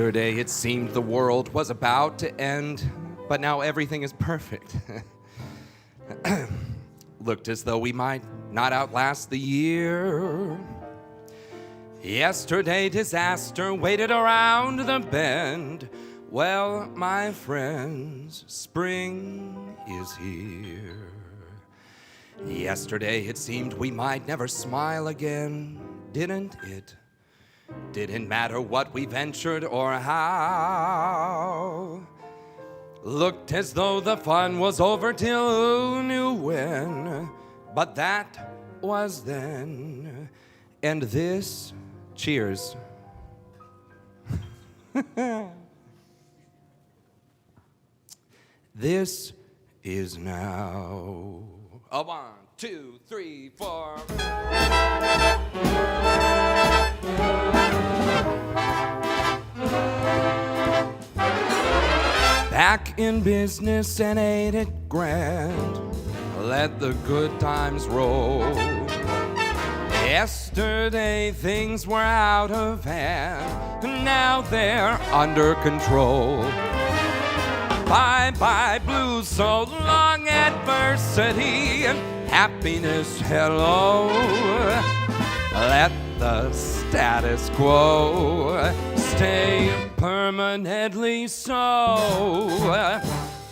Yesterday it seemed the world was about to end, but now everything is perfect. Looked as though we might not outlast the year. Yesterday disaster waited around the bend. Well, my friends, spring is here. Yesterday it seemed we might never smile again, didn't it? Didn't matter what we ventured or how. Looked as though the fun was over till who knew when. But that was then. And this, cheers. This is now. A 1, 2, 3, 4. Back in business and ain't it grand? Let the good times roll. Yesterday things were out of hand, now they're under control. Bye-bye blues, so long adversity, happiness, hello. Let the status quo stay permanently so.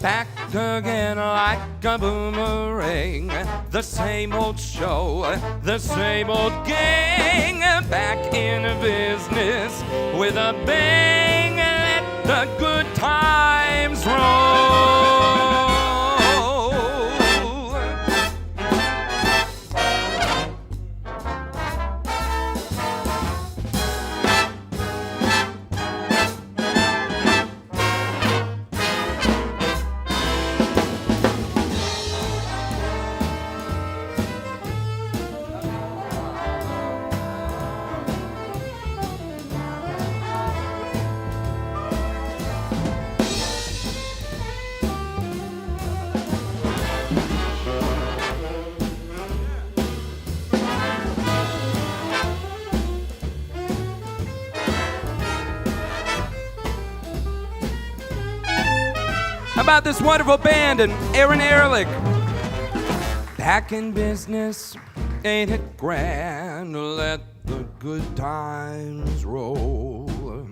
Back again like a boomerang, the same old show, the same old gang. Back in business with a bang, let the good times roll. How about this wonderful band and Aaron Ehrlich? Back in business, ain't it grand? Let the good times roll.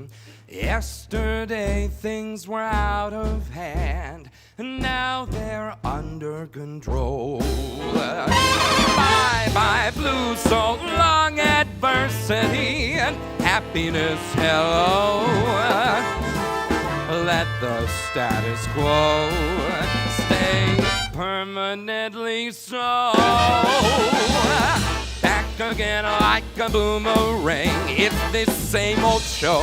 Yesterday things were out of hand, and now they're under control. Bye-bye blues, so long adversity, and happiness, hello. Let the status quo stay permanently so. Back again like a boomerang, it's this same old show,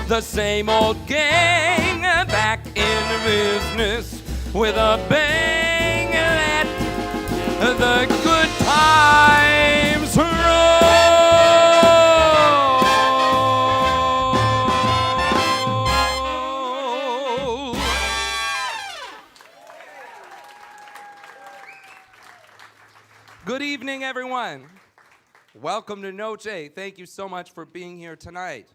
the same old gang. Back in business with a bang, let the good times roll. Good evening, everyone. Welcome to Noche. Thank you so much for being here tonight.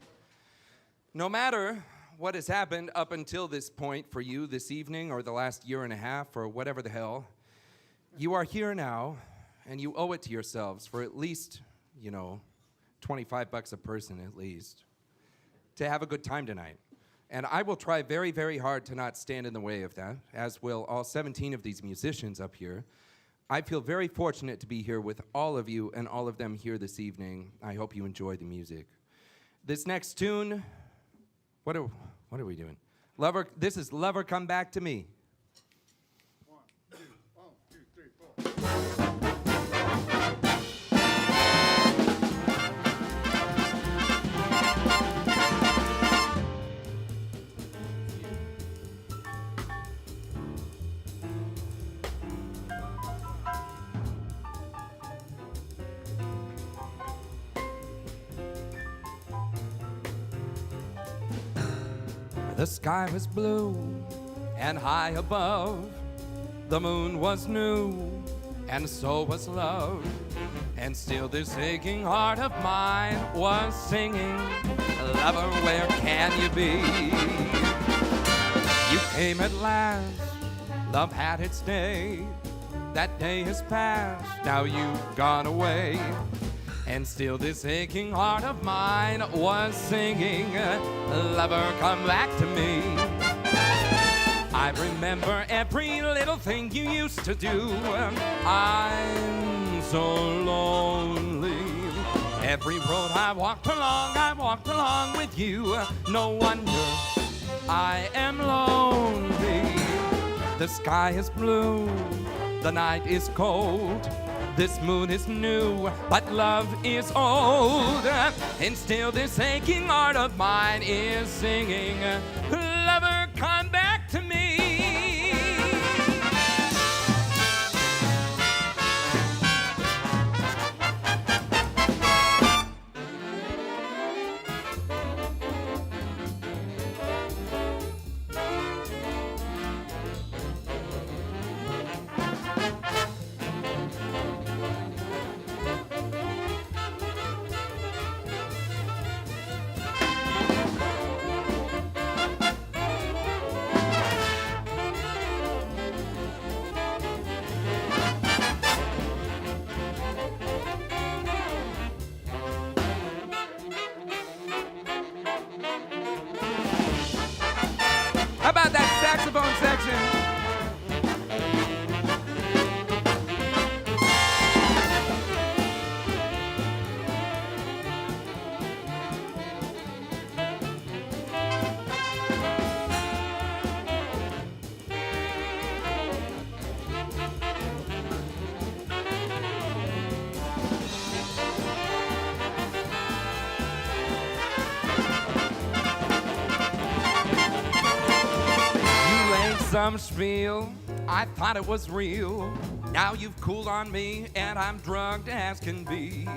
No matter what has happened up until this point for you this evening or the last year and a half or whatever the hell, you are here now, and you owe it to yourselves for at least, $25 a person at least, to have a good time tonight. And I will try very, very hard to not stand in the way of that, as will all 17 of these musicians up here. I feel very fortunate to be here with all of you and all of them here this evening. I hope you enjoy the music. This next tune, what are we doing? This is Lover Come Back to Me. 1, 2, 3, 4. The sky was blue and high above. The moon was new and so was love. And still this aching heart of mine was singing Lover, where can you be? You came at last, love had its day. That day has passed, now you've gone away. And still this aching heart of mine was singing, lover, come back to me. I remember every little thing you used to do. I'm so lonely. Every road I walked along with you. No wonder I am lonely. The sky is blue, the night is cold. This moon is new, but love is old. And still this aching heart of mine is singing, lover, come back to me. How about that saxophone section? Some spiel, I thought it was real. Now you've cooled on me and I'm drugged as can be.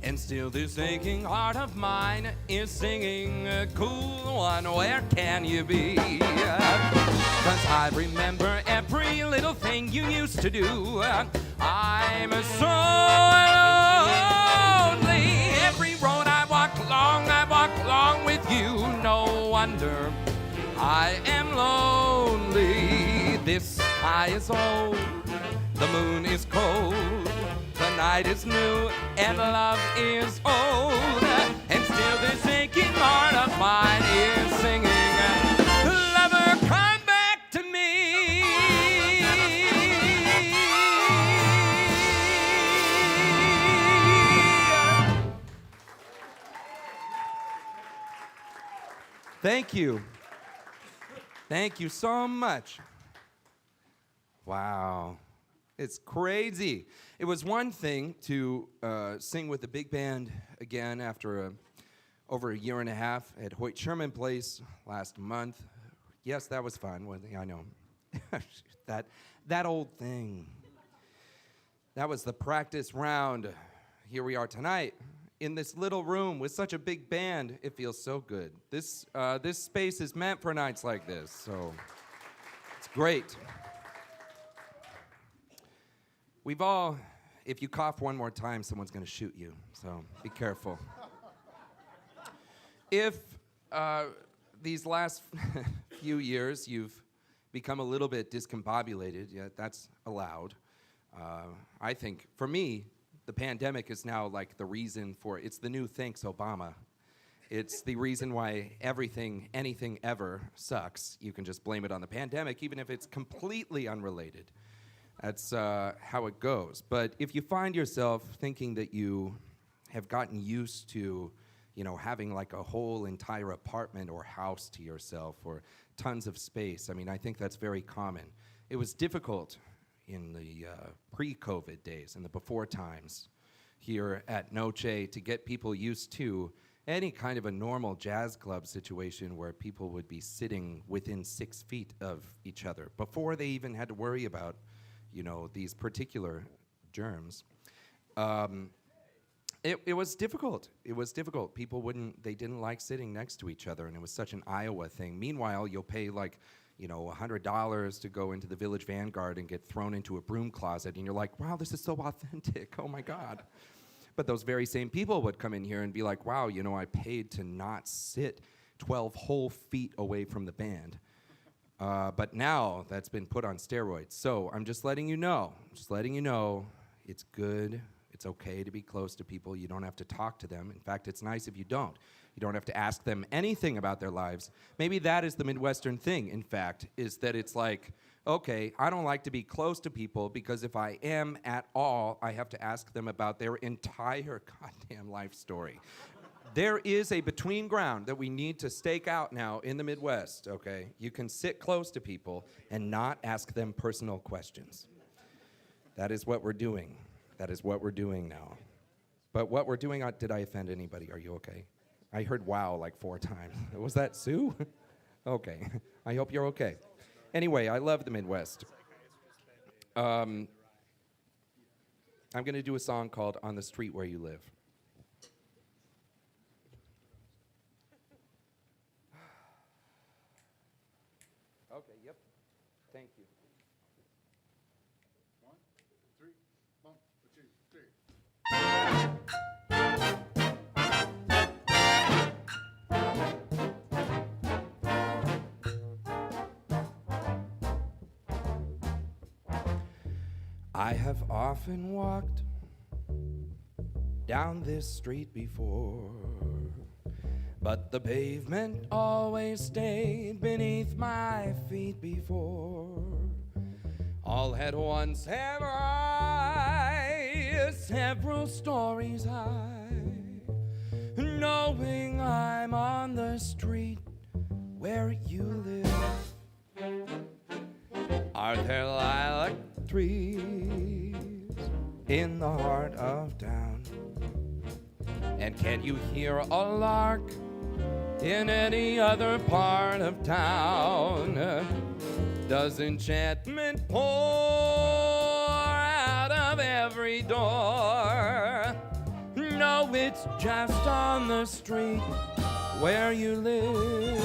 And still this aching heart of mine is singing, cool one, where can you be? 'Cause I remember every little thing you used to do. I'm so lonely. Every road I walked along with you. No wonder I am lonely. This sky is old, the moon is cold, the night is new, and love is old. And still this aching heart of mine is singing, lover, come back to me. Thank you. Thank you so much. Wow. It's crazy. It was one thing to sing with the big band again after over a year and a half at Hoyt Sherman Place last month. Yes, that was fun. I know. that old thing. That was the practice round. Here we are tonight in this little room with such a big band. It feels so good. This space is meant for nights like this, so it's great. We've all, if you cough one more time, someone's going to shoot you, so be careful. If these last few years you've become a little bit discombobulated, yeah, that's allowed. I think, for me, the pandemic is now like the reason for, it's the new thanks Obama. It's the reason why anything ever sucks. You can just blame it on the pandemic, even if it's completely unrelated. That's how it goes. But if you find yourself thinking that you have gotten used to, having like a whole entire apartment or house to yourself or tons of space, I think that's very common. It was difficult in the pre-COVID days and the before times here at Noche to get people used to any kind of a normal jazz club situation where people would be sitting within 6 feet of each other before they even had to worry about, these particular germs. It was difficult. It was difficult. People they didn't like sitting next to each other, and it was such an Iowa thing. Meanwhile, you'll pay $100 to go into the Village Vanguard and get thrown into a broom closet, and you're like, wow, this is so authentic. Oh my God. But those very same people would come in here and be like, wow, you know, I paid to not sit 12 whole feet away from the band. But now that's been put on steroids. So I'm just letting you know, it's good. It's okay to be close to people. You don't have to talk to them. In fact, it's nice if you don't. You don't have to ask them anything about their lives. Maybe that is the Midwestern thing, in fact, is that it's like, okay, I don't like to be close to people because if I am at all, I have to ask them about their entire goddamn life story. There is a between ground that we need to stake out now in the Midwest, okay? You can sit close to people and not ask them personal questions. That is what we're doing. That is what we're doing now. But what we're doing, did I offend anybody? Are you okay? I heard wow like 4 times. Was that Sue? Okay. I hope you're okay. Anyway, I love the Midwest. I'm going to do a song called On the Street Where You Live. Okay, yep. Thank you. 1, 3, 1, 2, 3. I have often walked down this street before, but the pavement always stayed beneath my feet before. All at once have I several stories high, knowing I'm on the street where you live. Are there lilac trees in the heart of town? And can you hear a lark in any other part of town? Does enchantment pour out of every door? No, it's just on the street where you live.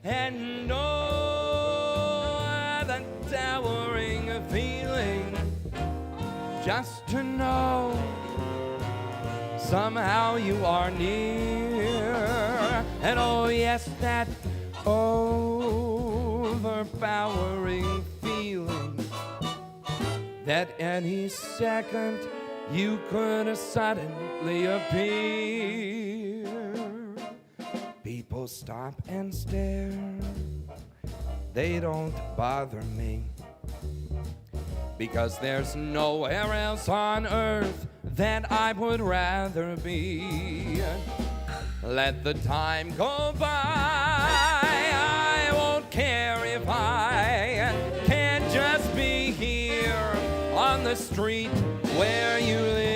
And the towering feeling just to know somehow you are near. And oh yes, that overpowering feeling that any second you could suddenly appear. People stop and stare, they don't bother me, because there's nowhere else on earth that I would rather be. Let the time go by, I won't care if I can't just be here on the street where you live.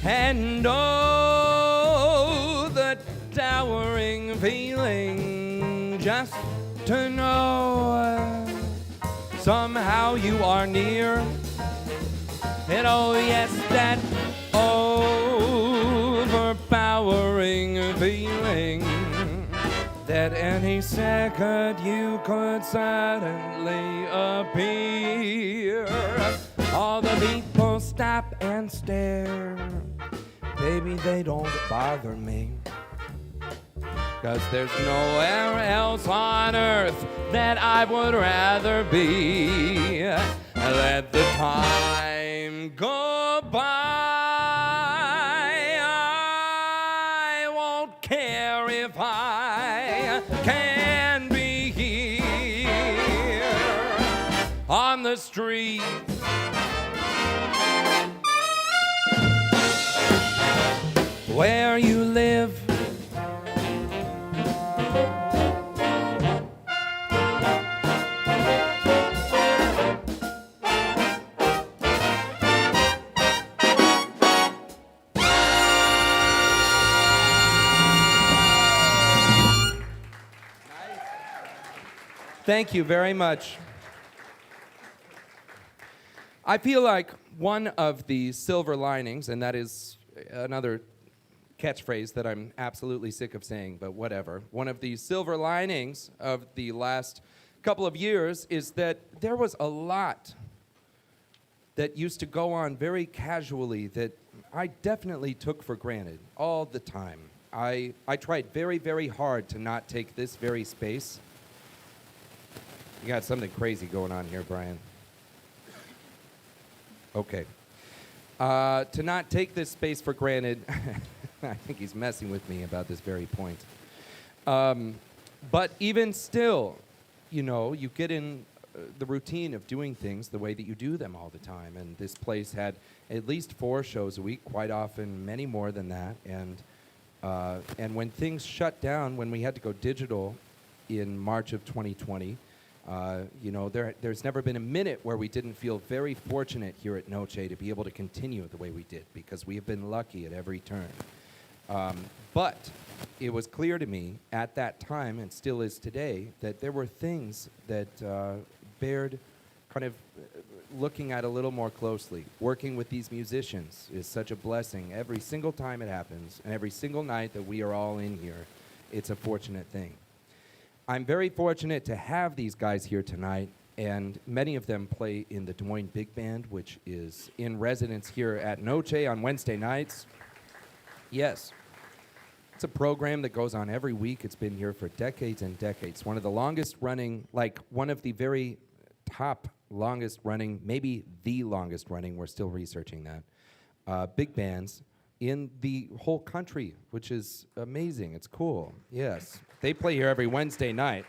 And oh, the towering feeling just to know somehow you are near. And oh yes, that overpowering feeling that any second you could suddenly appear. All the people stop and stare, baby, they don't bother me, 'Cause there's nowhere else on earth that I would rather be. Let the time go by. I won't care if I can be here on the street. Where you live. Thank you very much. I feel like one of the silver linings, and that is another catchphrase that I'm absolutely sick of saying, but whatever. One of the silver linings of the last couple of years is that there was a lot that used to go on very casually that I definitely took for granted all the time. I tried very, very hard to not take this very space. You got something crazy going on here, Brian. Okay. To not take this space for granted, I think he's messing with me about this very point. But even still, you know, you get in the routine of doing things the way that you do them all the time. And this place had at least 4 shows a week, quite often many more than that. And when things shut down, when we had to go digital in March of 2020, you know, there's never been a minute where we didn't feel very fortunate here at Noche to be able to continue the way we did, because we have been lucky at every turn. But it was clear to me at that time, and still is today, that there were things that bared kind of looking at a little more closely. Working with these musicians is such a blessing. Every single time it happens, and every single night that we are all in here, it's a fortunate thing. I'm very fortunate to have these guys here tonight, and many of them play in the Des Moines Big Band, which is in residence here at Noche on Wednesday nights. Yes. It's a program that goes on every week. It's been here for decades and decades. One of the longest running, like one of the very top longest running, maybe the longest running, we're still researching that, big bands in the whole country, which is amazing. It's cool. Yes. They play here every Wednesday night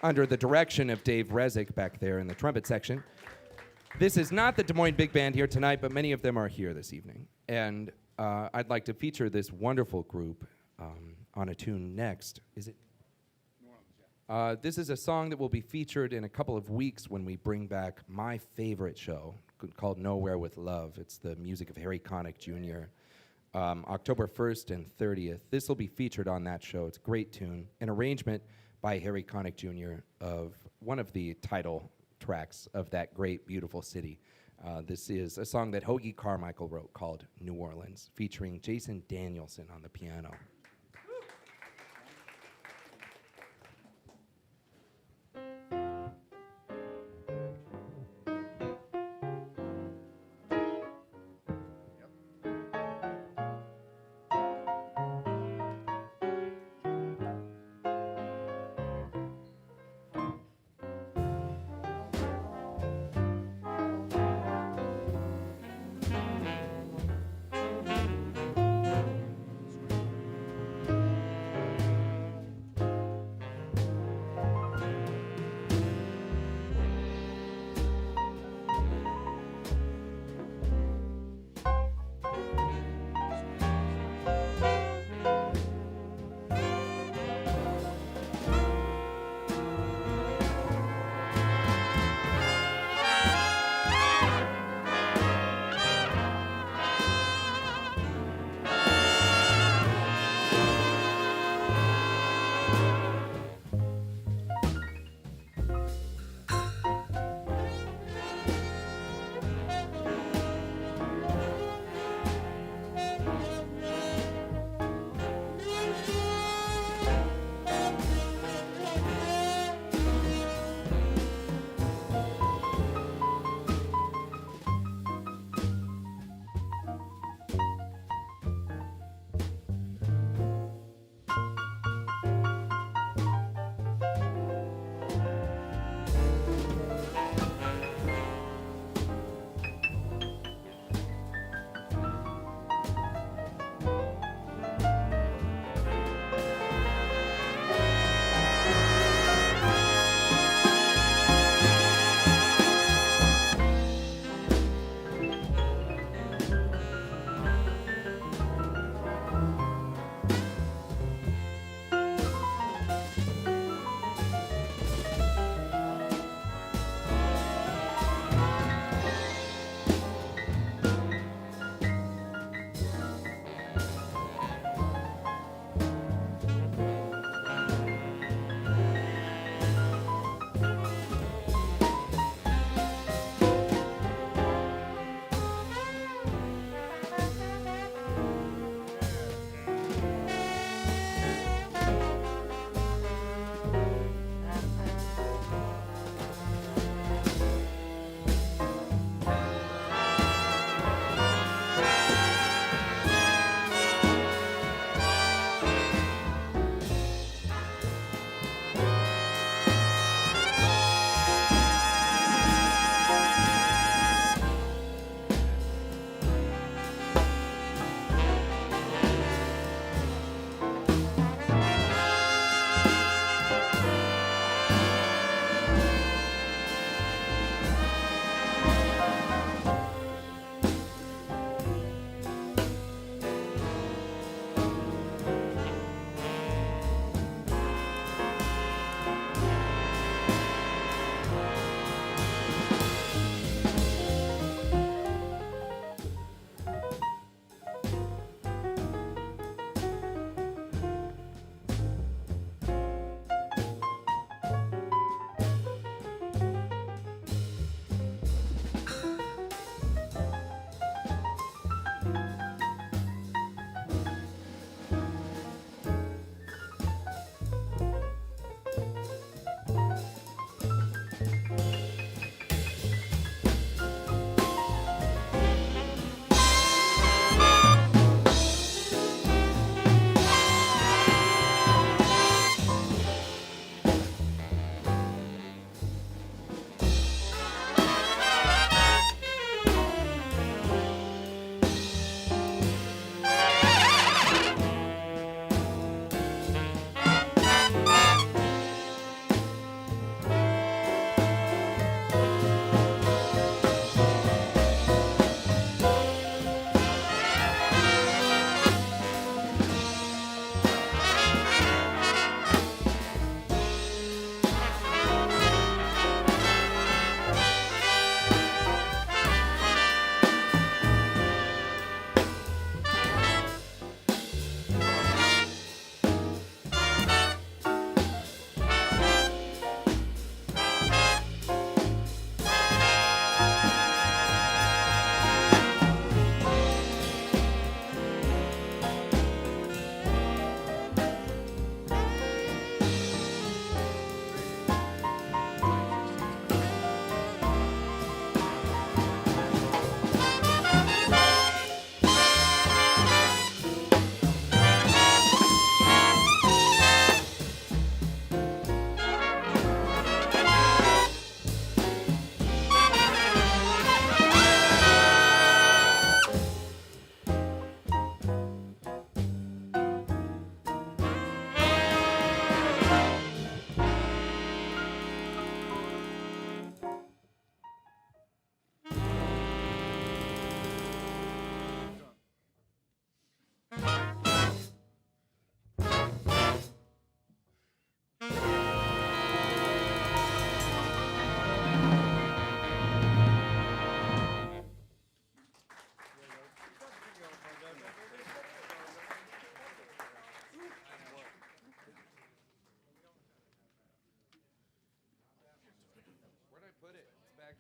under the direction of Dave Rezik back there in the trumpet section. This is not the Des Moines Big Band here tonight, but many of them are here this evening. And I'd like to feature this wonderful group on a tune next. Is it? This is a song that will be featured in a couple of weeks when we bring back my favorite show called Nowhere with Love. It's the music of Harry Connick Jr., October 1st and 30th. This will be featured on that show. It's a great tune. An arrangement by Harry Connick Jr. of one of the title tracks of that great, beautiful city. This is a song that Hoagie Carmichael wrote called New Orleans, featuring Jason Danielson on the piano.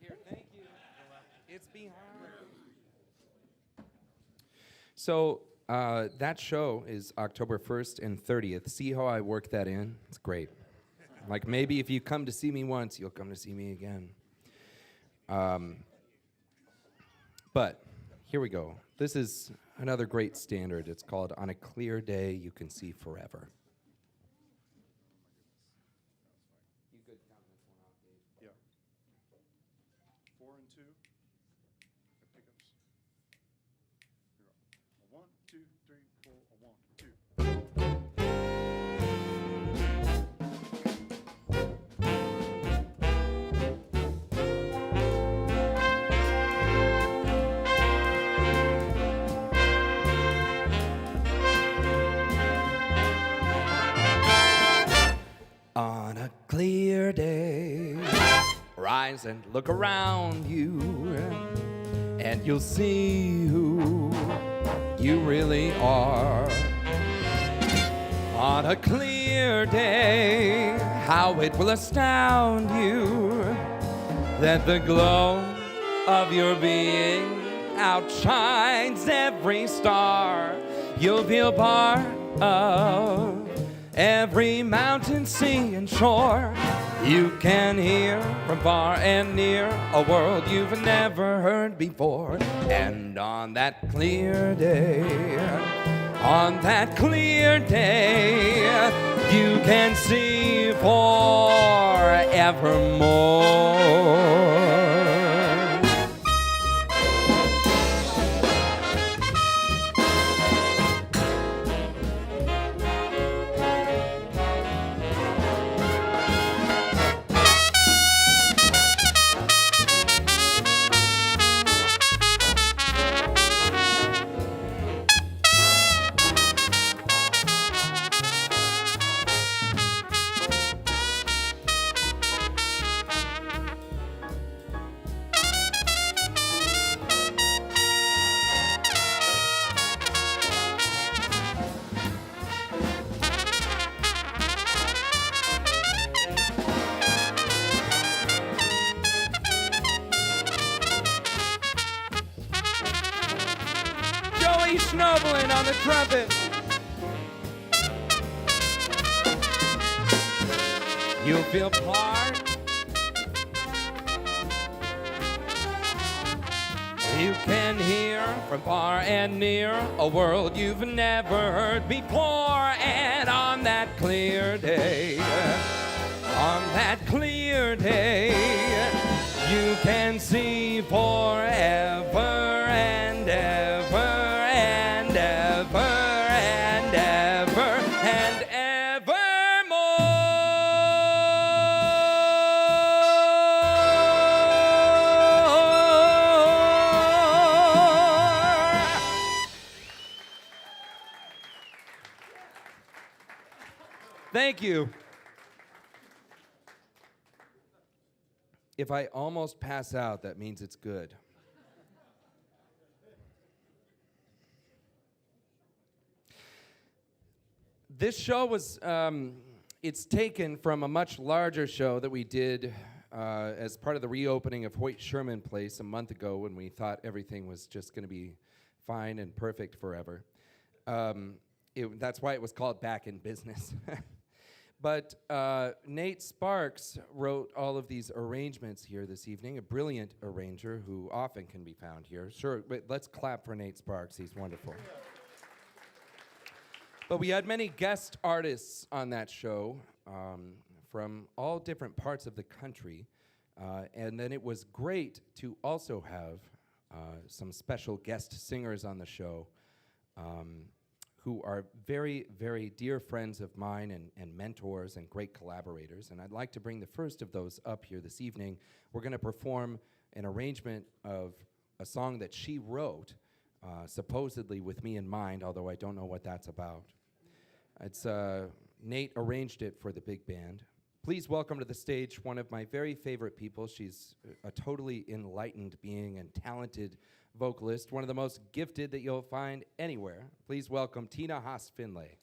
Back here, thank you. It's behind. So that show is October 1st and 30th. See how I work that in? It's great. Like maybe if you come to see me once, you'll come to see me again. But here we go. This is another great standard. It's called On a Clear Day You Can See Forever. You could count this one off, Dave. Yeah. 4 and 2. The pickups. Here we go. 1, 2, 3, 4. 1, 2. On a clear day, rise and look around you, and you'll see who you really are. On a clear day, how it will astound you that the glow of your being outshines every star. You'll feel part of every mountain, sea, and shore. You can hear from far and near a world you've never heard before. And on that clear day, on that clear day, you can see forevermore. Snowballing on the trumpet. You'll feel part. You can hear from far and near a world you've never heard before. And on that clear day, on that clear day, you can see forever and ever. Thank you. If I almost pass out, that means it's good. This show was, it's taken from a much larger show that we did as part of the reopening of Hoyt Sherman Place a month ago when we thought everything was just going to be fine and perfect forever. That's why it was called Back in Business. But Nate Sparks wrote all of these arrangements here this evening, a brilliant arranger who often can be found here. Sure, but let's clap for Nate Sparks. He's wonderful. But we had many guest artists on that show from all different parts of the country. And then it was great to also have some special guest singers on the show who are very, very dear friends of mine and mentors and great collaborators. And I'd like to bring the first of those up here this evening. We're going to perform an arrangement of a song that she wrote, supposedly with me in mind, although I don't know what that's about. It's Nate arranged it for the big band. Please welcome to the stage one of my very favorite people. She's a totally enlightened being and talented vocalist, one of the most gifted that you'll find anywhere. Please welcome Tina Haas-Finlay.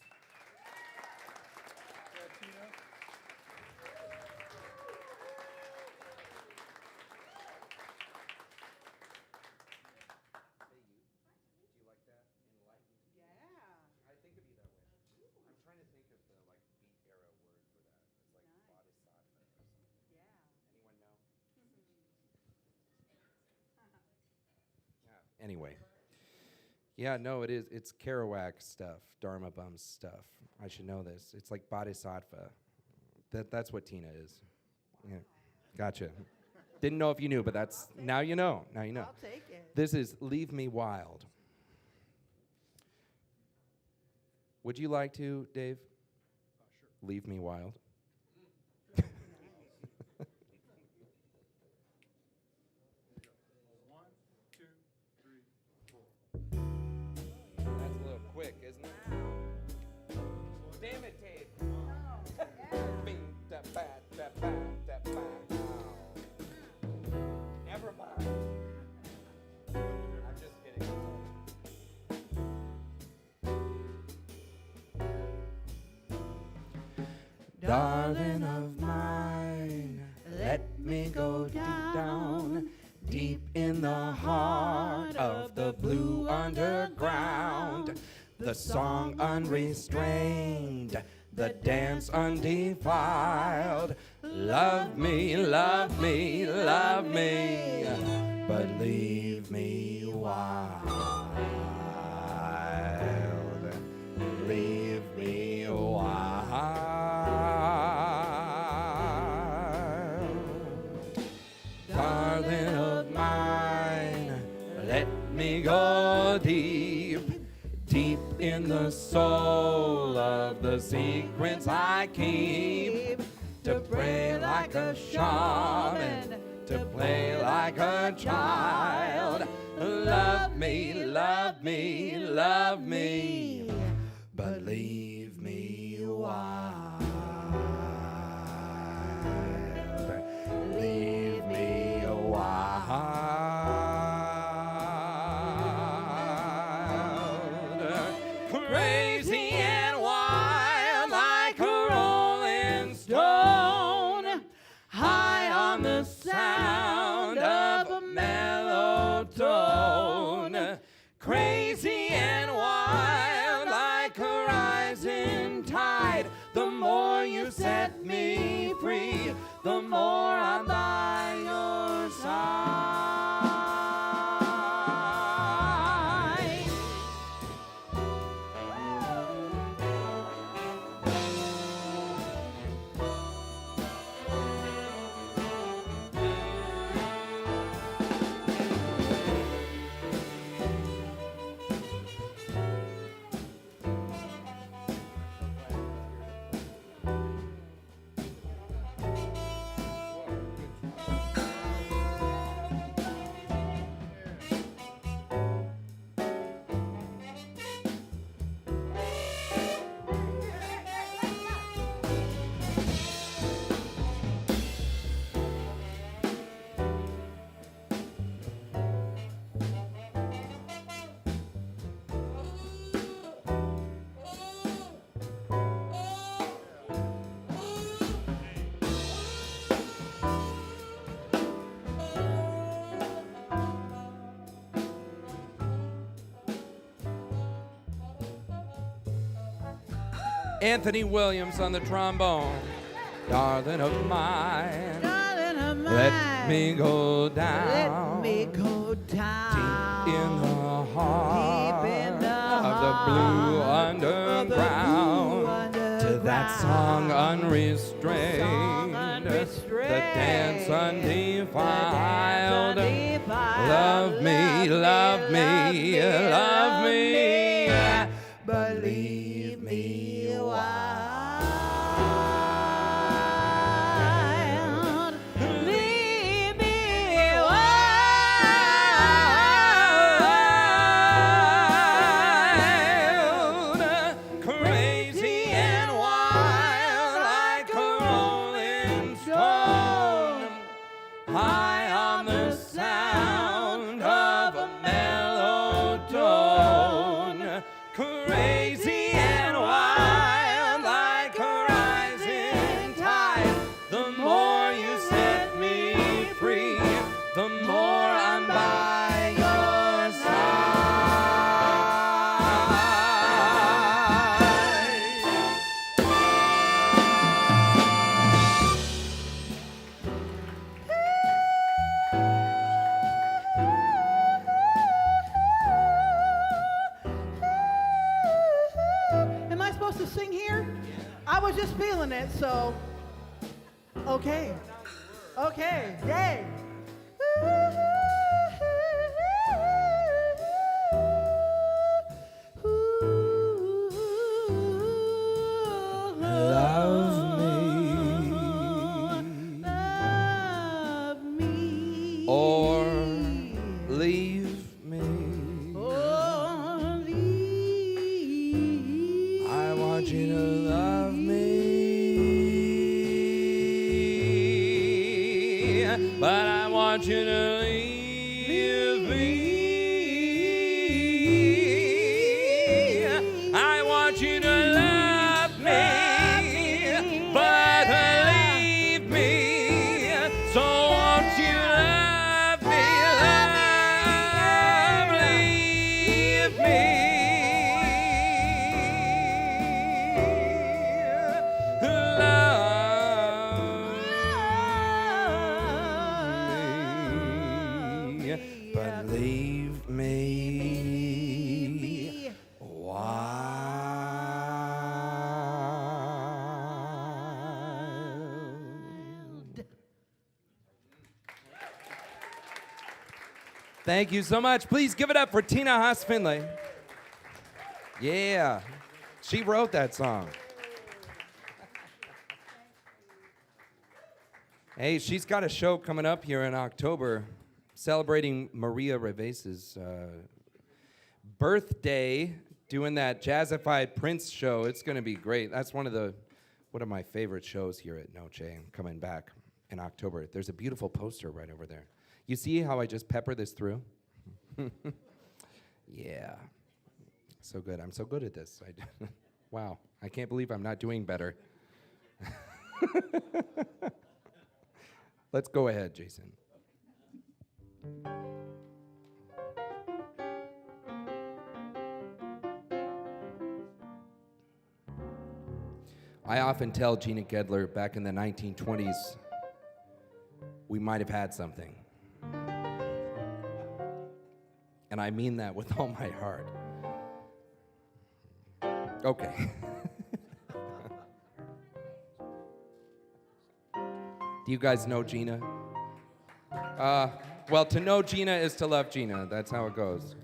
Anyway. Yeah, no, it is. It's Kerouac stuff, Dharma Bum stuff. I should know this. It's like Bodhisattva. That's what Tina is. Yeah. Gotcha. Didn't know if you knew, but that's, now you know. Now you know. I'll take it. This is Leave Me Wild. Would you like to, Dave? Sure. Leave Me Wild. One, two, three, four. That's a little quick, isn't it? Damn it, Dave. Bing, da, ba, da, ba, da, ba. Never mind. I'm just kidding. Darling of mine, let me go deep down, deep in the heart of the blue underground. The song unrestrained, the dance undefiled. Love me, love me, love me, but leave me wild. Leave me wild. Darling of mine, let me go deep, deep in the soul of the secrets I keep. To pray like a shaman, to play like a child. Love me, love me, love me, but leave me wild. Leave me wild. Crazy and wild like a rolling stone, high on the sound of a mellow tone. Crazy and wild like a rising tide. The more you set me free, the more I'm by your side. Anthony Williams on the trombone. Darling of mine, Darling of mine, let me go down. Let me go down. Deep in the heart, Deep in the of the blue underground. To that song unrestrained, the dance undefiled. Love me, love me, love me, but leave me wild. Leave me wild. Crazy and wild like a rolling stone, high on the sound of a mellow tone. feeling it, so okay. Okay, yay. Love me. or leave me. Oh, leave I want you to love me, but I want you to leave me. I want you to love me, but leave me. So won't you love me, leave me, but leave me wild. Thank you so much. Please give it up for Tina Haas-Finlay. Yeah, she wrote that song. Hey, she's got a show coming up here in October celebrating Maria Revese's birthday, doing that jazzified Prince show. It's going to be great. That's one of my favorite shows here at Noche, coming back in October. There's a beautiful poster right over there. You see how I just pepper this through? Yeah. So good. I'm so good at this. Wow. I can't believe I'm not doing better. Let's go ahead, Jason. I often tell Gina Gedler back in the 1920s, we might have had something. And I mean that with all my heart. Okay. Do you guys know Gina? Well, to know Gina is to love Gina. That's how it goes.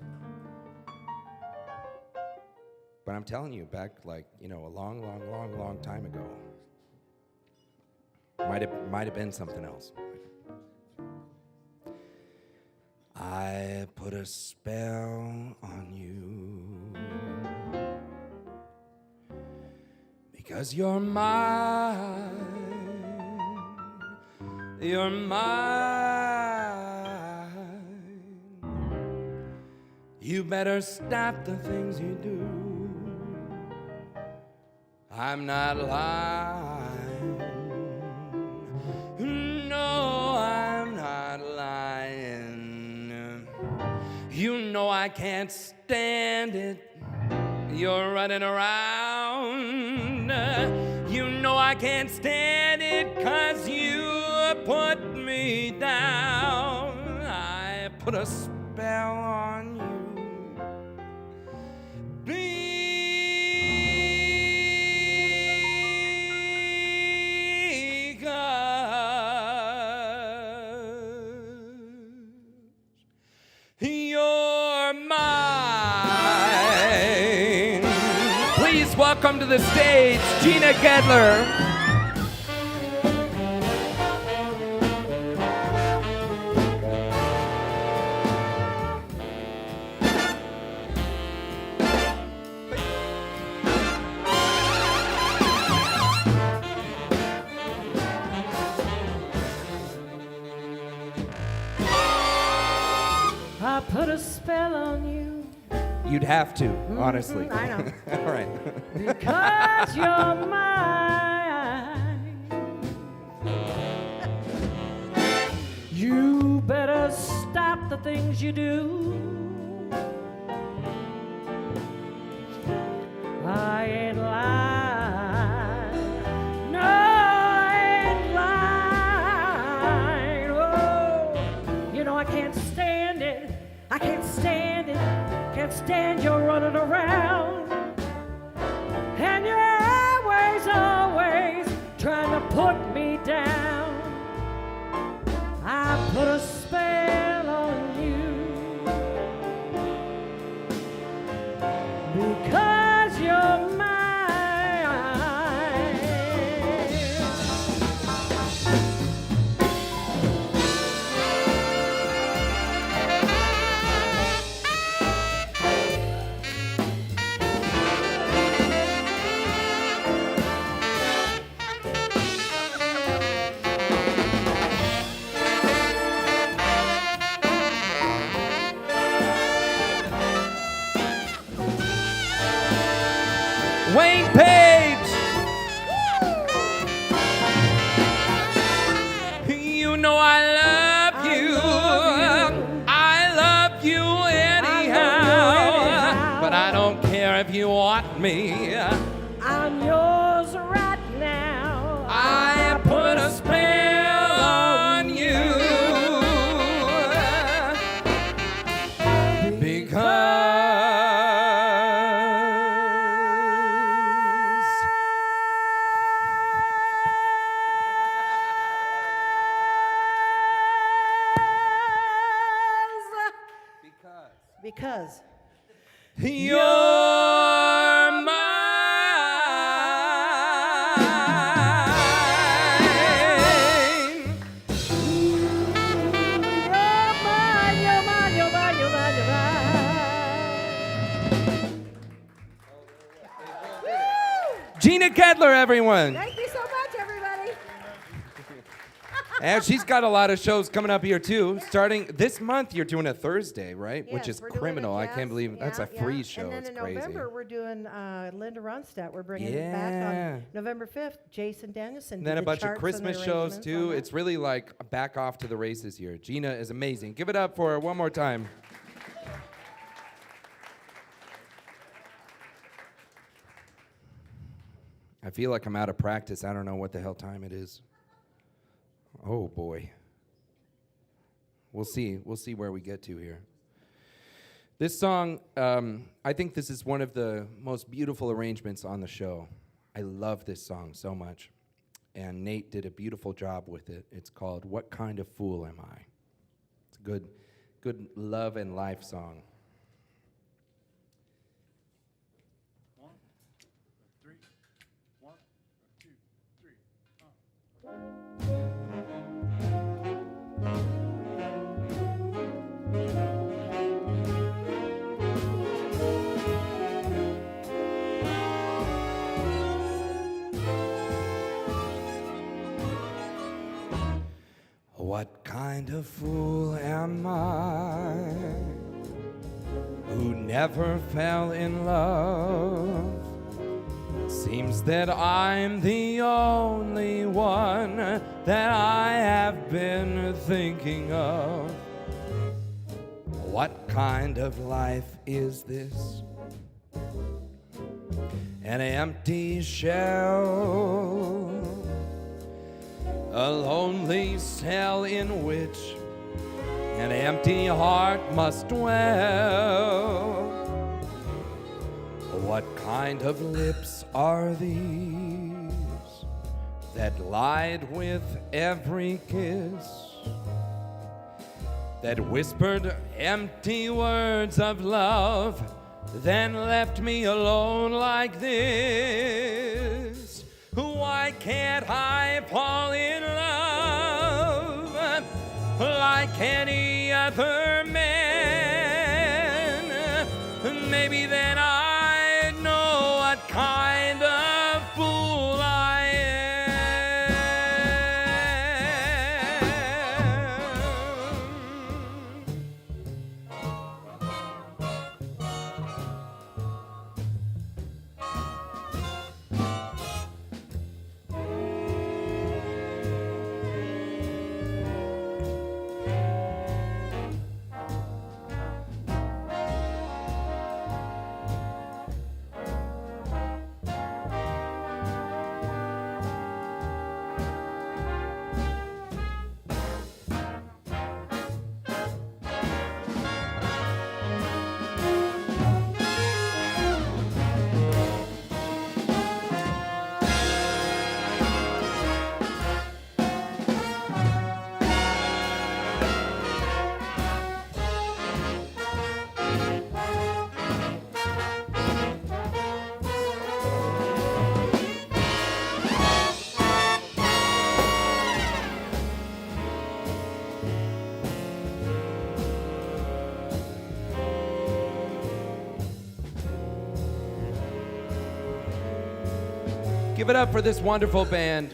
But I'm telling you, back a long time ago, might have been something else. I put a spell on you because you're mine. You're mine. You better stop the things you do. I'm not lying. No, I'm not lying. You know I can't stand it. You're running around. You know I can't stand it 'cause you put me down. I put a spell on you. Because you're mine. Please welcome to the stage Gina Gedler. I put a spell on you. You'd have to, honestly. I know. All right. Because you're mine. You better stop the things you do. I ain't lying. No, I ain't lying. Oh, you know I can't stand it. I can't stand it. Can't stand you running around. And you're always me. I'm yours right now. I put a spell on you. Because You're mine. Gina Kedler, everyone. Thank you so much, everybody. And she's got a lot of shows coming up here too. Starting this month, you're doing a Thursday, right? Yes, Which is we're doing criminal. a I can't jazz- believe that's a free show. And then It's in crazy. November, we're doing Linda Ronstadt. We're bringing it back on November 5th. Jason Danielson. And did then a the bunch of charts and Christmas the shows arrangements too. on It's really like back off to the races here. Gina is amazing. Give it up for her one more time. I feel like I'm out of practice. I don't know what the hell time it is. Oh boy. We'll see. We'll see where we get to here. This song, I think this is one of the most beautiful arrangements on the show. I love this song so much. And Nate did a beautiful job with it. It's called What Kind of Fool Am I? It's a good love and life song. 1, 3, 1, 2, 3. What kind of fool am I who never fell in love? Seems that I'm the only one that I have been thinking of. What kind of life is this? An empty shell, a lonely cell in which an empty heart must dwell. What kind of lips are these that lied with every kiss, that whispered empty words of love, then left me alone like this? Why can't I fall in love like any other man? Maybe then I'd know what kind of fool I Give it up for this wonderful band.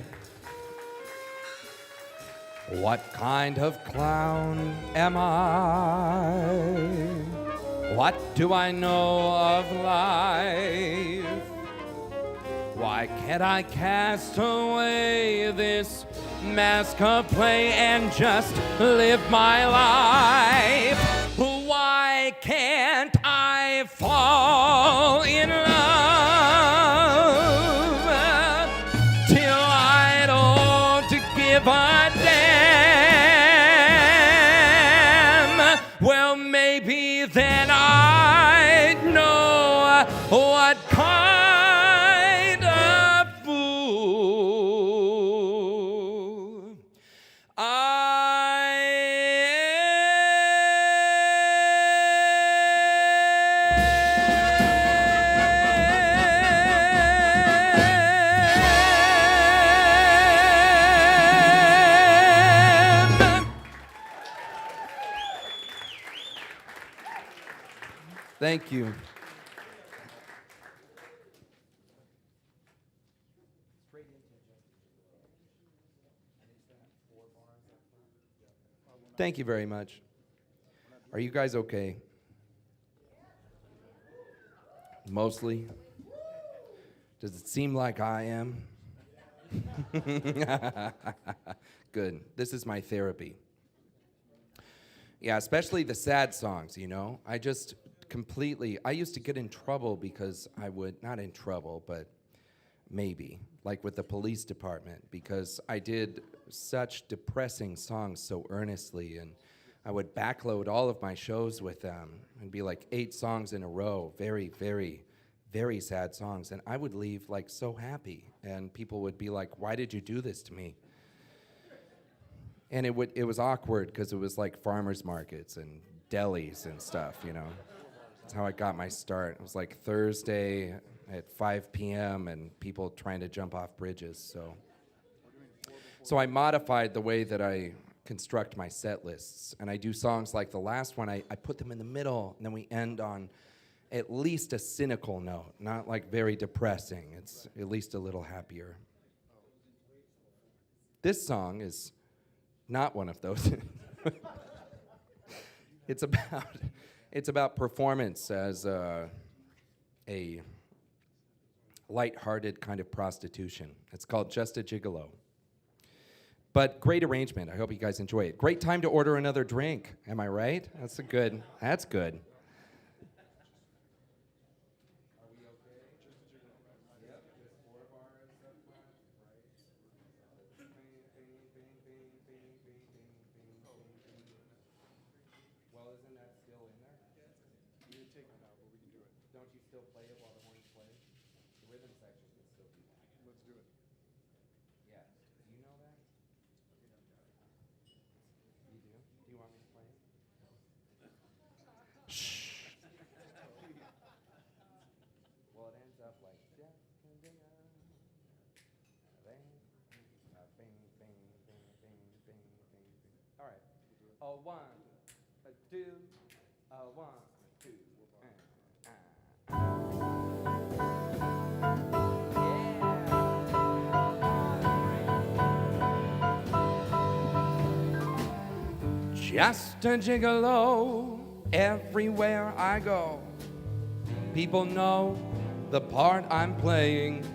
What kind of clown am I? What do I know of life? Why can't I cast away this mask of play and just live my life? Why can't I fall in love give a damn, well, maybe then I'd know what kind of fool I am. Thank you. Thank you very much. Are you guys okay? Mostly? Does it seem like I am? Good. This is my therapy. Yeah, especially the sad songs, you know? I used to get in trouble because not in trouble, but maybe, like with the police department, because I did such depressing songs so earnestly, and I would backload all of my shows with them. It'd be like 8 songs in a row, very, very, very sad songs, and I would leave like so happy, and people would be like, "Why did you do this to me?" And it was awkward because it was like farmers markets and delis and stuff, you know. That's how I got my start. It was like Thursday at 5 p.m. and people trying to jump off bridges. So I modified the way that I construct my set lists. And I do songs like the last one, I put them in the middle, and then we end on at least a cynical note, not like very depressing. It's at least a little happier. This song is not one of those. It's about performance as a light-hearted kind of prostitution. It's called Just a Gigolo. But great arrangement. I hope you guys enjoy it. Great time to order another drink. Am I right? That's good. Well, isn't that still in there? You didn't take it out, but we can do it. Don't you still play it while the horns play? The rhythm section can still be on. Let's do it. Yeah. Do you know that? You do? Do you want me to play it? Shh. Well, it ends up like all right. A 1, a 2, a 1, a 2. Just a gigolo everywhere I go. People know the part I'm playing.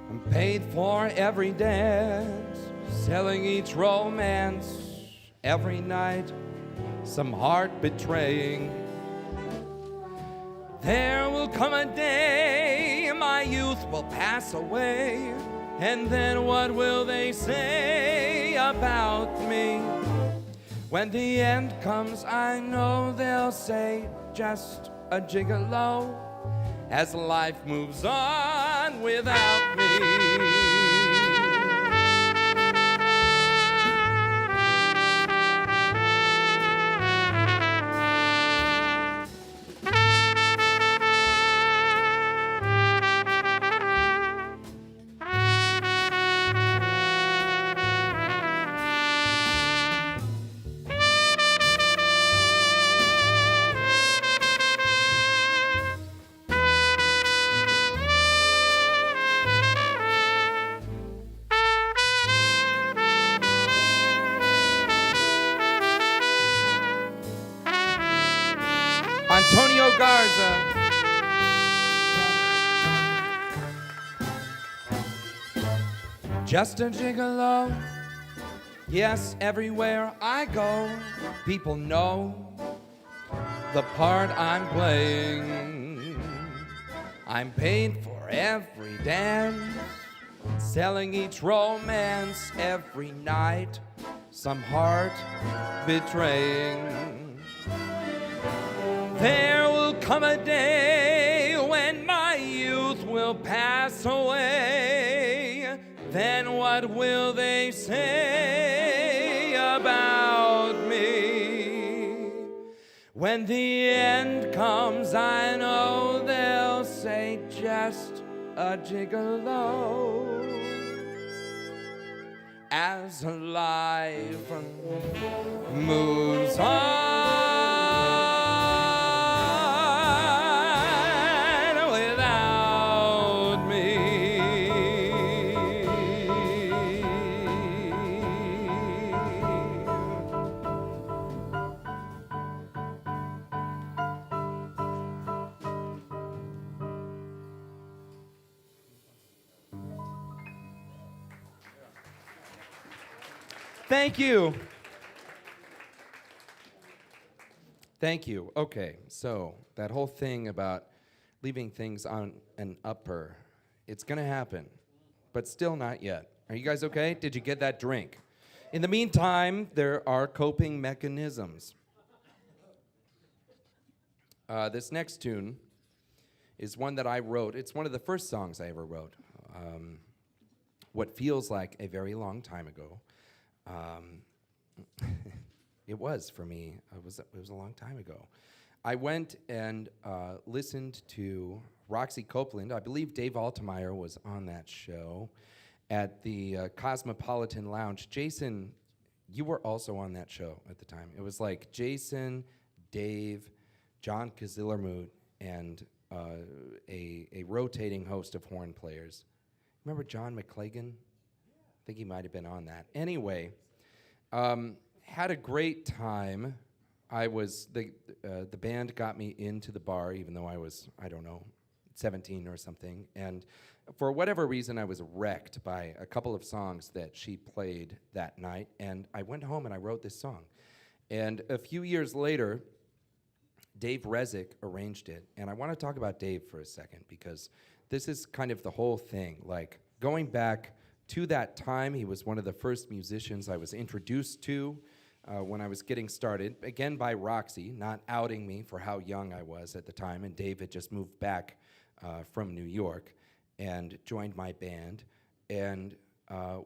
I'm paid for every dance, selling each romance, every night some heart betraying. There will come a day my youth will pass away, and then what will they say about me? When the end comes, I know they'll say just a gigolo as life moves on without me. Antonio Garza. Just a gigolo. Yes, everywhere I go, people know the part I'm playing. I'm paid for every dance, selling each romance every night, some heart betraying. There will come a day when my youth will pass away. Then what will they say about me? When the end comes, I know they'll say just a gigolo. As life moves on without me. Thank you. Thank you. Okay, so that whole thing about leaving things on an upper, it's gonna happen, but still not yet. Are you guys okay? Did you get that drink? In the meantime, there are coping mechanisms. This next tune is one that I wrote. It's one of the first songs I ever wrote. What feels like a very long time ago. It was for me. It was a long time ago. I went and listened to Roxy Copeland. I believe Dave Altemeyer was on that show at the Cosmopolitan Lounge. Jason, you were also on that show at the time. It was like Jason, Dave, John Kazillermoot, and a rotating host of horn players. Remember John McClagan? I think he might have been on that. Anyway, had a great time. The band got me into the bar, even though I was, 17 or something. And for whatever reason, I was wrecked by a couple of songs that she played that night. And I went home and I wrote this song. And a few years later, Dave Rezek arranged it. And I want to talk about Dave for a second, because this is kind of the whole thing. Like, going back to that time, he was one of the first musicians I was introduced to when I was getting started, again by Roxy, not outing me for how young I was at the time, and Dave had just moved back from New York and joined my band, and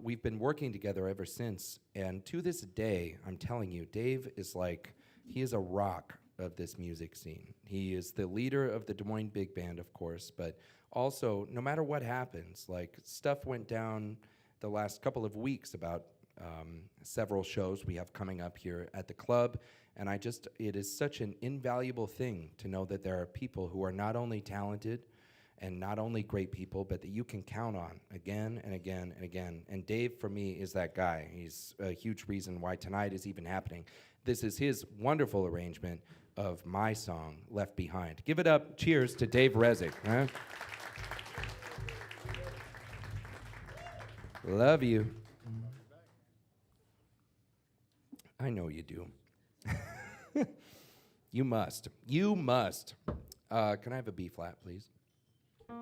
we've been working together ever since, and to this day, I'm telling you, Dave is like, he is a rock of this music scene. He is the leader of the Des Moines Big Band, of course, but also, no matter what happens, like, stuff went down the last couple of weeks about several shows we have coming up here at the club, and it is such an invaluable thing to know that there are people who are not only talented and not only great people, but that you can count on again and again and again. And Dave, for me, is that guy. He's a huge reason why tonight is even happening. This is his wonderful arrangement of my song, Left Behind. Give it up, cheers to Dave Rezek. Huh? Love you. I know you do. You must. You must. Can I have a B flat, please? And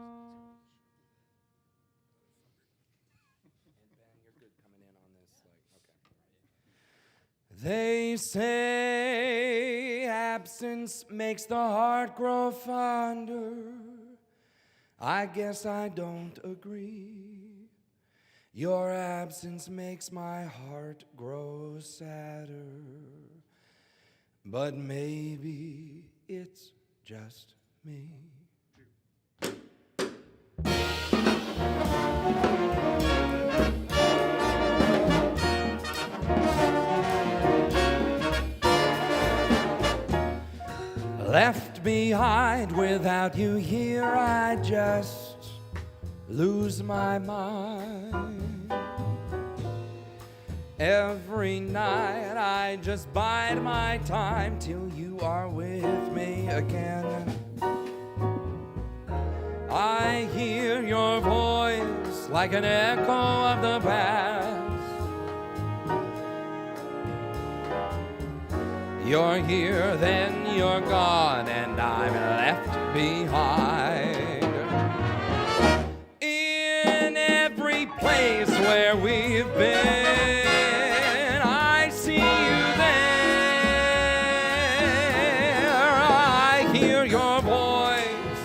Ben, you're good coming in on this. Okay. They say absence makes the heart grow fonder. I guess I don't agree. Your absence makes my heart grow sadder. But maybe it's just me. Left behind without you here, I just lose my mind. Every night I just bide my time till you are with me again. I hear your voice like an echo of the past. You're here, then you're gone, and I'm left behind. In every place where we've been, I see you there. I hear your voice,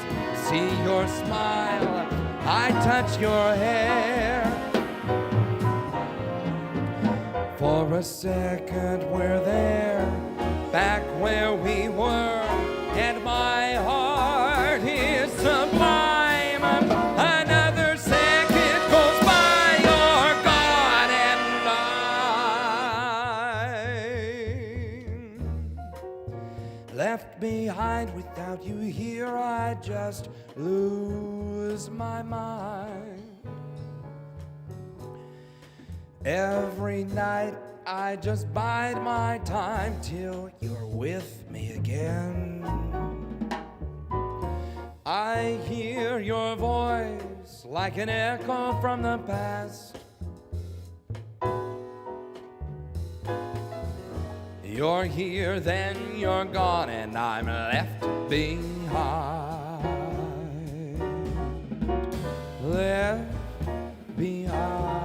see your smile, I touch your hair. For a second we're there, back where we were, and my heart is sublime. Another second goes by, you're gone, and I'm left behind without you here. I just lose my mind. Every night I just bide my time till you're with me again. I hear your voice like an echo from the past. You're here, then you're gone, and I'm left behind. Left behind.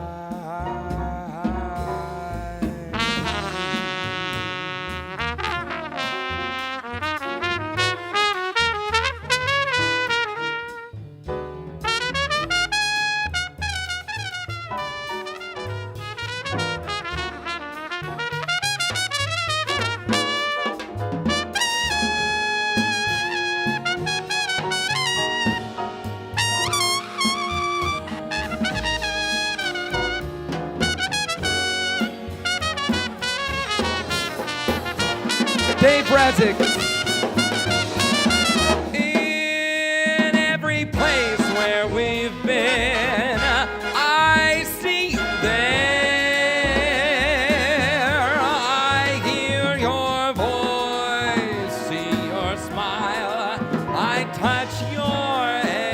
Dave Razik. In every place where we've been, I see you there. I hear your voice, see your smile, I touch your hair.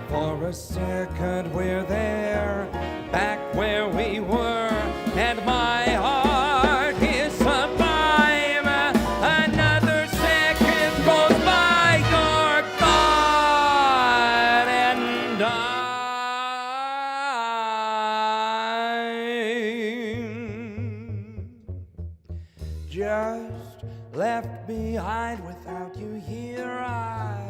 For a second we're there, back where we were, and my heart just left behind without you here. I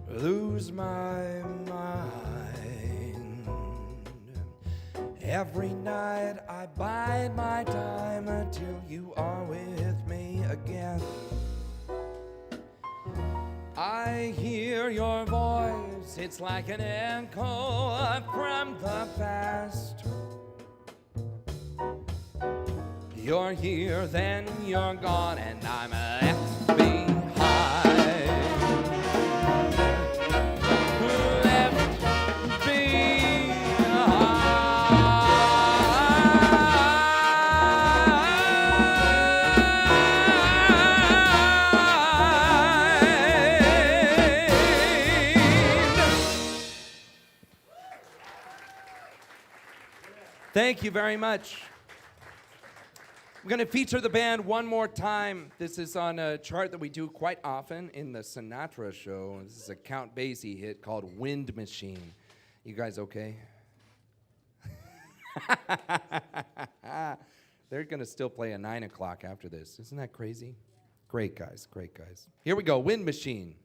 lose my mind. Every night I bide my time until you are with me again. I hear your voice, it's like an echo from the past. You're here, then you're gone, and I'm left behind. Left behind. Thank you very much. I'm going to feature the band one more time. This is on a chart that we do quite often in the Sinatra show. This is a Count Basie hit called Wind Machine. You guys okay? They're going to still play at 9 o'clock after this. Isn't that crazy? Great guys, great guys. Here we go, Wind Machine.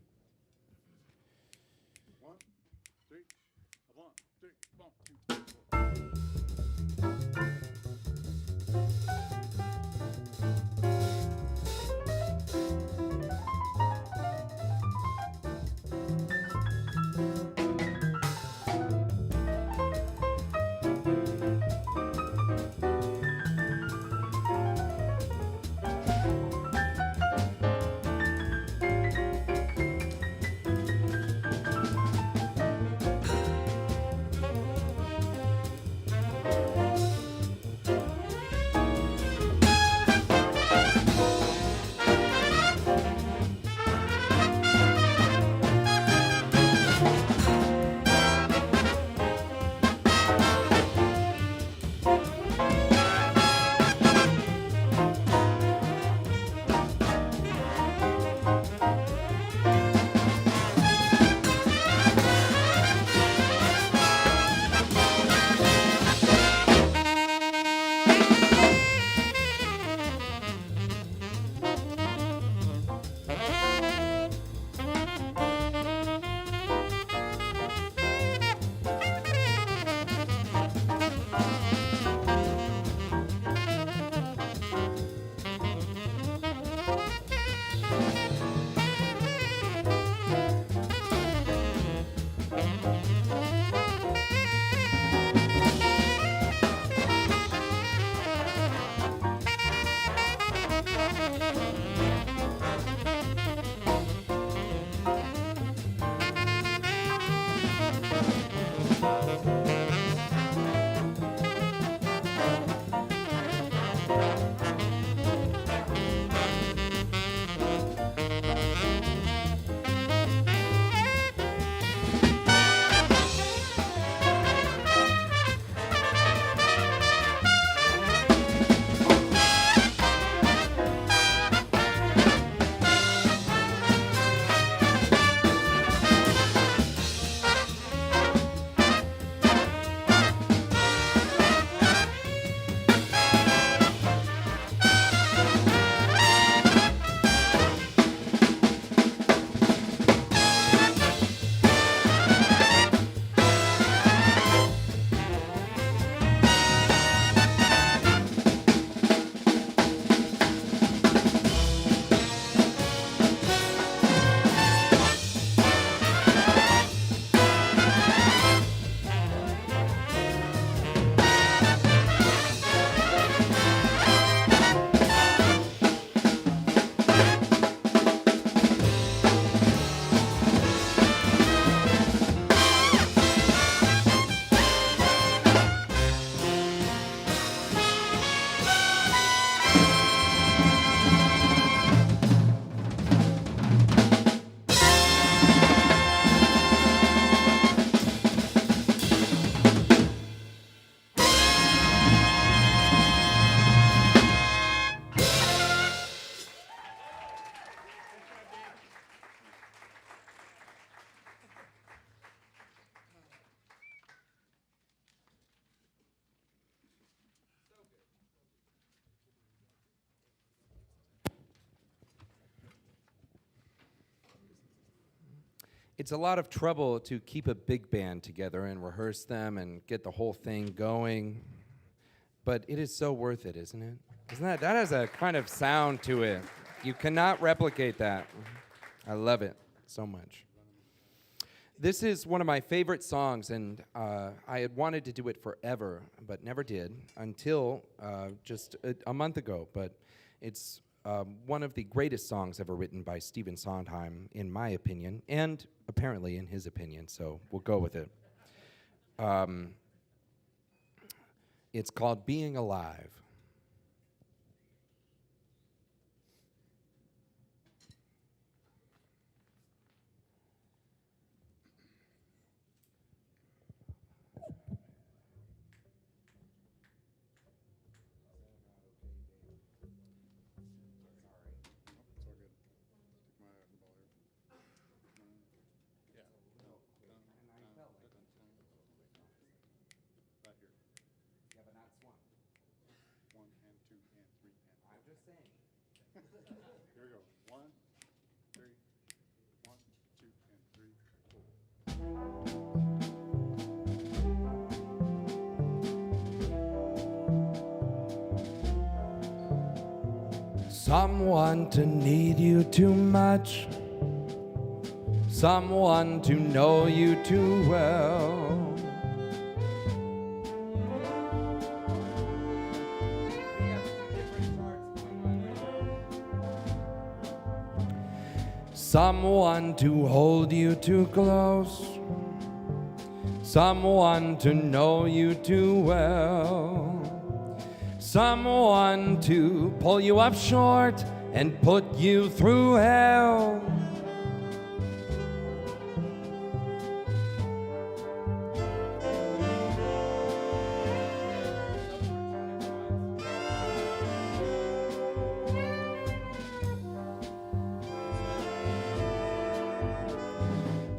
1, 3, 1, 3, 1, 2, 3, 4. It's a lot of trouble to keep a big band together and rehearse them and get the whole thing going. But it is so worth it, isn't it? That has a kind of sound to it. You cannot replicate that. I love it so much. This is one of my favorite songs, and I had wanted to do it forever, but never did until just a month ago. But it's one of the greatest songs ever written by Stephen Sondheim, in my opinion, and apparently in his opinion, so we'll go with it. It's called Being Alive. Here we go. 1, 3, 1, 2, and 3, 4. Someone to need you too much, someone to know you too well. Someone to hold you too close, someone to know you too well, someone to pull you up short and put you through hell.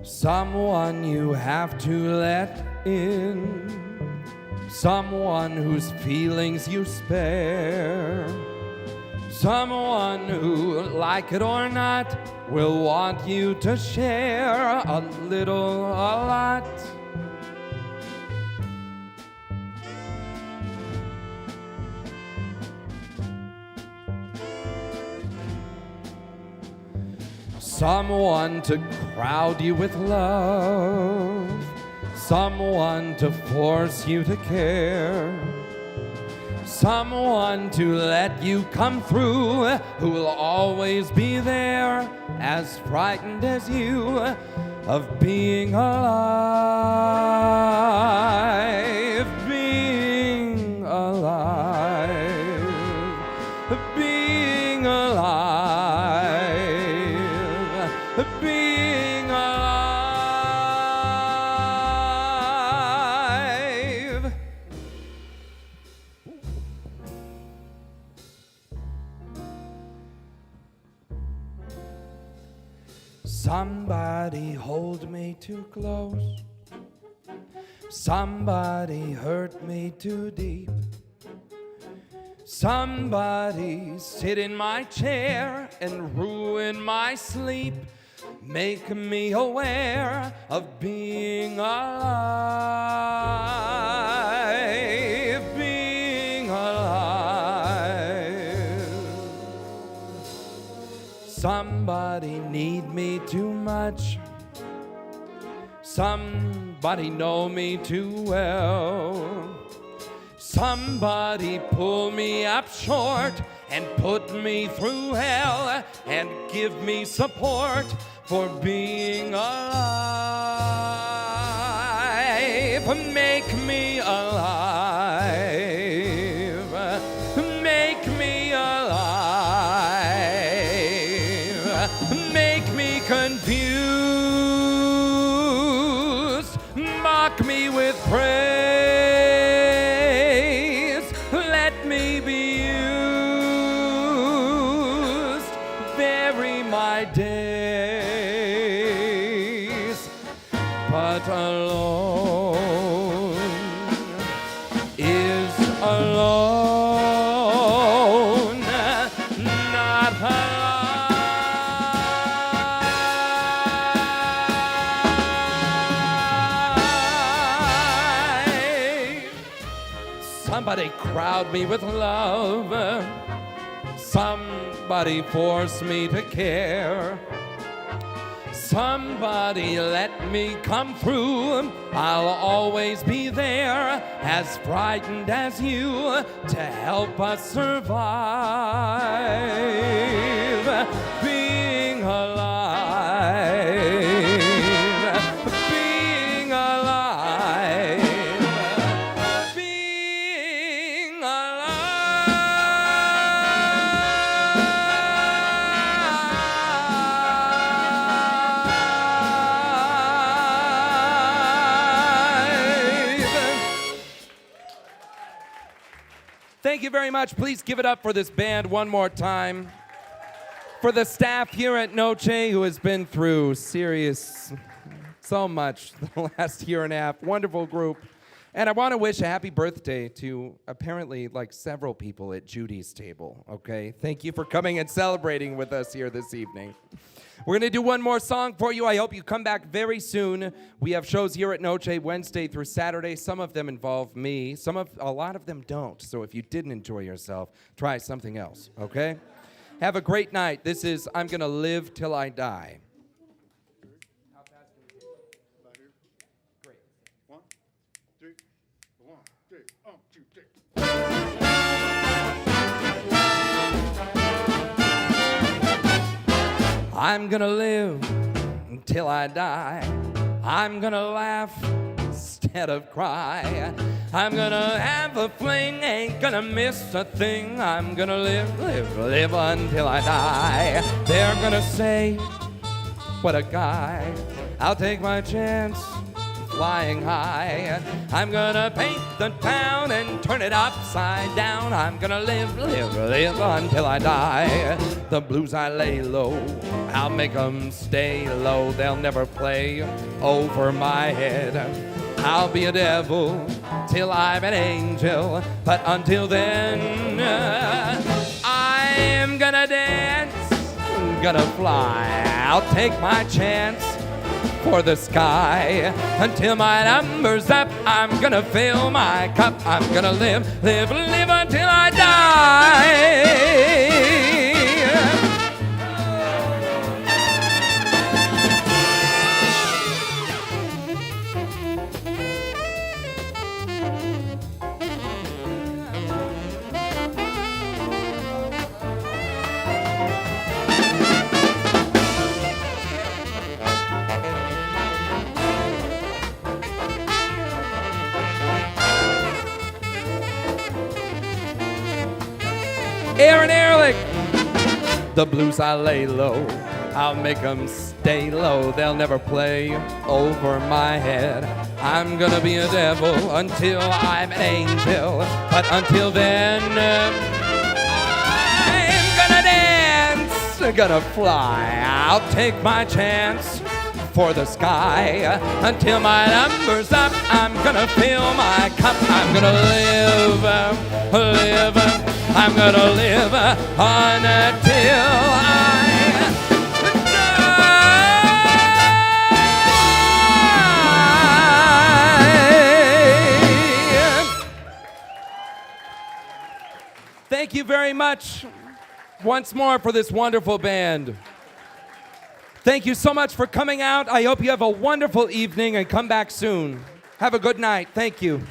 Someone you have to let in, someone whose feelings you spare, someone who, like it or not, will want you to share a little, a lot. Someone to crowd you with love, someone to force you to care, someone to let you come through, who will always be there, as frightened as you, of being alive, being alive, being alive. Being alive. Somebody hold me too close, somebody hurt me too deep, somebody sit in my chair and ruin my sleep. Make me aware of being alive, being alive. Somebody need me too much, somebody know me too well, somebody pull me up short and put me through hell and give me support for being alive. Make me alive. Make me alive. Make me confused. Mock me with praise. Let me be used. Vary my days, but alone is alone, not alive. Somebody crowd me with love. Somebody force me to care. Somebody let me come through. I'll always be there, as frightened as you, to help us survive. Being alive. Being alive. Being Thank you very much. Please give it up for this band one more time. For the staff here at Noche, who has been through so much the last year and a half. Wonderful group. And I want to wish a happy birthday to apparently like several people at Judy's table, okay? Thank you for coming and celebrating with us here this evening. We're going to do one more song for you. I hope you come back very soon. We have shows here at Noche Wednesday through Saturday. Some of them involve me. A lot of them don't. So if you didn't enjoy yourself, try something else, okay? Have a great night. This is I'm Gonna Live Till I Die. Great. 1, 2, 1, 2, 3. I'm gonna live until I die. I'm gonna laugh instead of cry. I'm gonna have a fling, ain't gonna miss a thing. I'm gonna live until I die. They're gonna say, what a guy. I'll take my chance, flying high. I'm gonna paint the town and turn it upside down. I'm gonna live until I die. The blues I lay low, I'll make them stay low. They'll never play over my head. I'll be a devil till I'm an angel, but until then, I'm gonna dance, gonna fly. I'll take my chance for the sky. Until my number's up, I'm gonna fill my cup. I'm gonna live until I die. Aaron Ehrlich. The blues I lay low, I'll make them stay low. They'll never play over my head. I'm gonna be a devil until I'm an angel, but until then, I'm gonna dance, gonna fly. I'll take my chance for the sky. Until my number's up, I'm gonna fill my cup. I'm gonna live. I'm gonna live until I die. Thank you very much once more for this wonderful band. Thank you so much for coming out. I hope you have a wonderful evening and come back soon. Have a good night. Thank you.